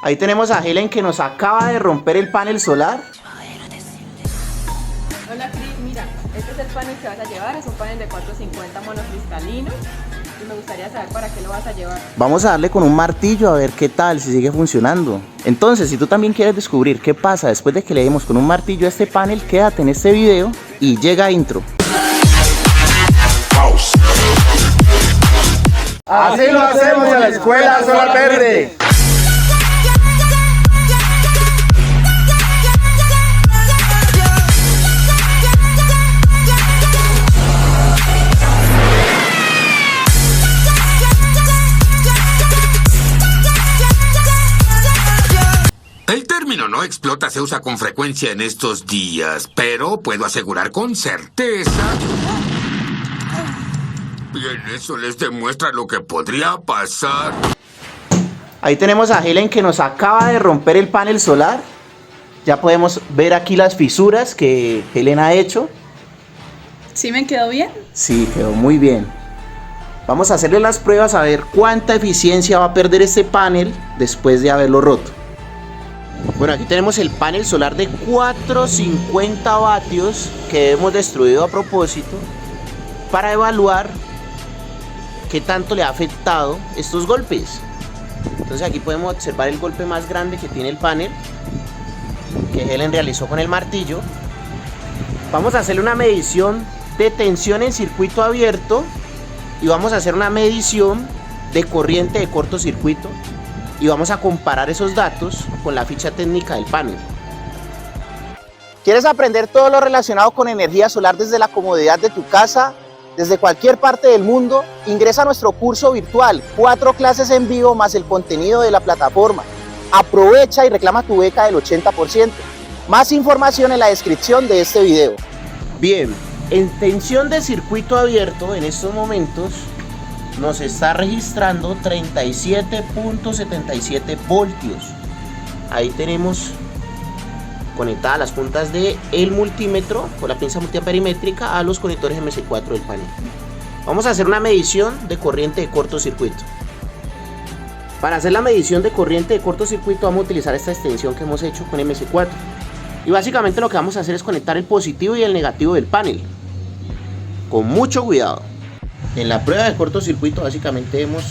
Ahí tenemos a Helen que nos acaba de romper el panel solar. Hola Cris, mira, este es el panel que vas a llevar, es un panel de 450 monocristalino y me gustaría saber para qué lo vas a llevar. Vamos a darle con un martillo a ver qué tal, si sigue funcionando. Entonces, si tú también quieres descubrir qué pasa después de que le demos con un martillo a este panel, quédate en este video y llega a intro. Así lo hacemos en la Escuela Solar Verde. El término no explota se usa con frecuencia en estos días, pero puedo asegurar con certeza... Bien, eso les demuestra lo que podría pasar. Ahí tenemos a Helen que nos acaba de romper el panel solar. Ya podemos ver aquí las fisuras que Helen ha hecho. ¿Sí me quedó bien? Sí, quedó muy bien. Vamos a hacerle las pruebas a ver cuánta eficiencia va a perder este panel después de haberlo roto. Bueno, aquí tenemos el panel solar de 450 vatios que hemos destruido a propósito para evaluar qué tanto le ha afectado estos golpes. Entonces aquí podemos observar el golpe más grande que tiene el panel que Helen realizó con el martillo. Vamos a hacerle una medición de tensión en circuito abierto y vamos a hacer una medición de corriente de cortocircuito y vamos a comparar esos datos con la ficha técnica del panel. ¿Quieres aprender todo lo relacionado con energía solar desde la comodidad de tu casa, desde cualquier parte del mundo? Ingresa a nuestro curso virtual, 4 clases en vivo más el contenido de la plataforma. Aprovecha y reclama tu beca del 80%. Más información en la descripción de este video. Bien, en tensión de circuito abierto en estos momentos nos está registrando 37.77 voltios. Ahí tenemos conectadas las puntas del multímetro con la pinza multiamperimétrica a los conectores MC4 del panel. Vamos a hacer una medición de corriente de cortocircuito. Para hacer la medición de corriente de cortocircuito vamos a utilizar esta extensión que hemos hecho con MC4. Y básicamente lo que vamos a hacer es conectar el positivo y el negativo del panel. Con mucho cuidado. En la prueba de cortocircuito básicamente hemos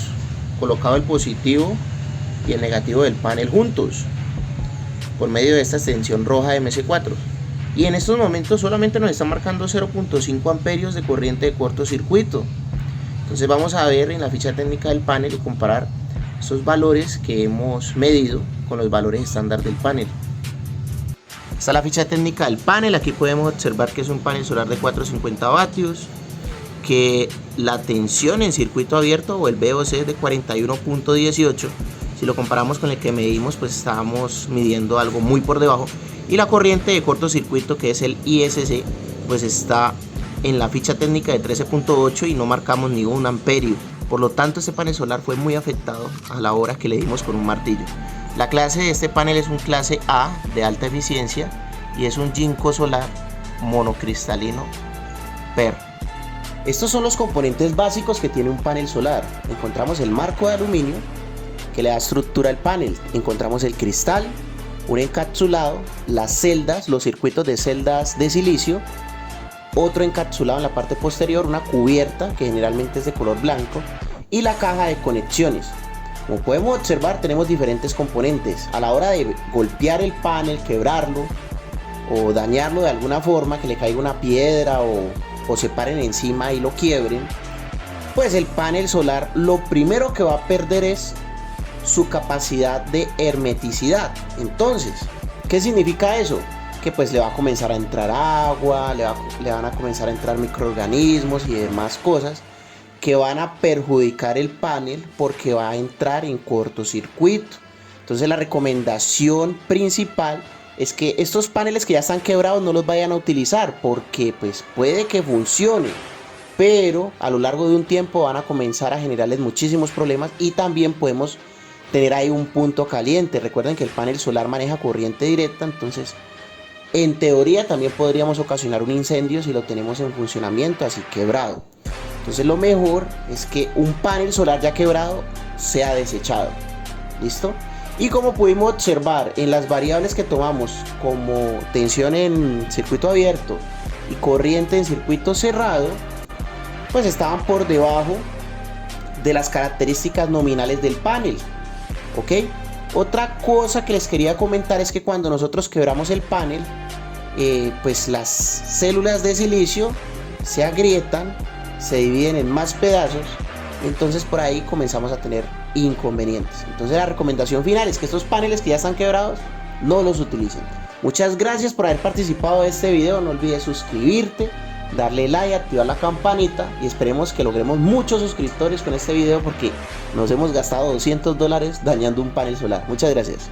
colocado el positivo y el negativo del panel juntos por medio de esta extensión roja de MC4, y en estos momentos solamente nos está marcando 0.5 amperios de corriente de cortocircuito. Entonces vamos a ver en la ficha técnica del panel y comparar esos valores que hemos medido con los valores estándar del panel. Esta es la ficha técnica del panel. Aquí podemos observar que es un panel solar de 450 vatios, que la tensión en circuito abierto o el VOC es de 41.18. Si lo comparamos con el que medimos, pues estábamos midiendo algo muy por debajo. Y la corriente de cortocircuito, que es el ISC, pues está en la ficha técnica de 13.8 y no marcamos ni un amperio. Por lo tanto, este panel solar fue muy afectado a la hora que le dimos con un martillo. La clase de este panel es un clase A de alta eficiencia y es un Jinko solar monocristalino PER. Estos son los componentes básicos que tiene un panel solar. Encontramos el marco de aluminio que le da estructura al panel. Encontramos el cristal, un encapsulado, las celdas, los circuitos de celdas de silicio, otro encapsulado en la parte posterior, una cubierta que generalmente es de color blanco y la caja de conexiones. Como podemos observar, tenemos diferentes componentes. A la hora de golpear el panel, quebrarlo o dañarlo de alguna forma, que le caiga una piedra o se paren encima y lo quiebren, pues el panel solar lo primero que va a perder es su capacidad de hermeticidad. Entonces, ¿qué significa eso? Que pues le va a comenzar a entrar agua, le van a comenzar a entrar microorganismos y demás cosas que van a perjudicar el panel porque va a entrar en cortocircuito. Entonces la recomendación principal es que estos paneles que ya están quebrados no los vayan a utilizar, porque pues puede que funcione, pero a lo largo de un tiempo van a comenzar a generarles muchísimos problemas y también podemos tener ahí un punto caliente. Recuerden que el panel solar maneja corriente directa, entonces en teoría también podríamos ocasionar un incendio si lo tenemos en funcionamiento así quebrado. Entonces lo mejor es que un panel solar ya quebrado sea desechado. ¿Listo? Y como pudimos observar en las variables que tomamos, como tensión en circuito abierto y corriente en circuito cerrado, pues estaban por debajo de las características nominales del panel. ¿Ok? Otra cosa que les quería comentar es que cuando nosotros quebramos el panel, pues las células de silicio se agrietan, se dividen en más pedazos, entonces por ahí comenzamos a tener inconvenientes. Entonces la recomendación final es que estos paneles que ya están quebrados no los utilicen. Muchas gracias por haber participado de este video. No olvides suscribirte, darle like, activar la campanita y esperemos que logremos muchos suscriptores con este video porque nos hemos gastado $200 dañando un panel solar. Muchas gracias.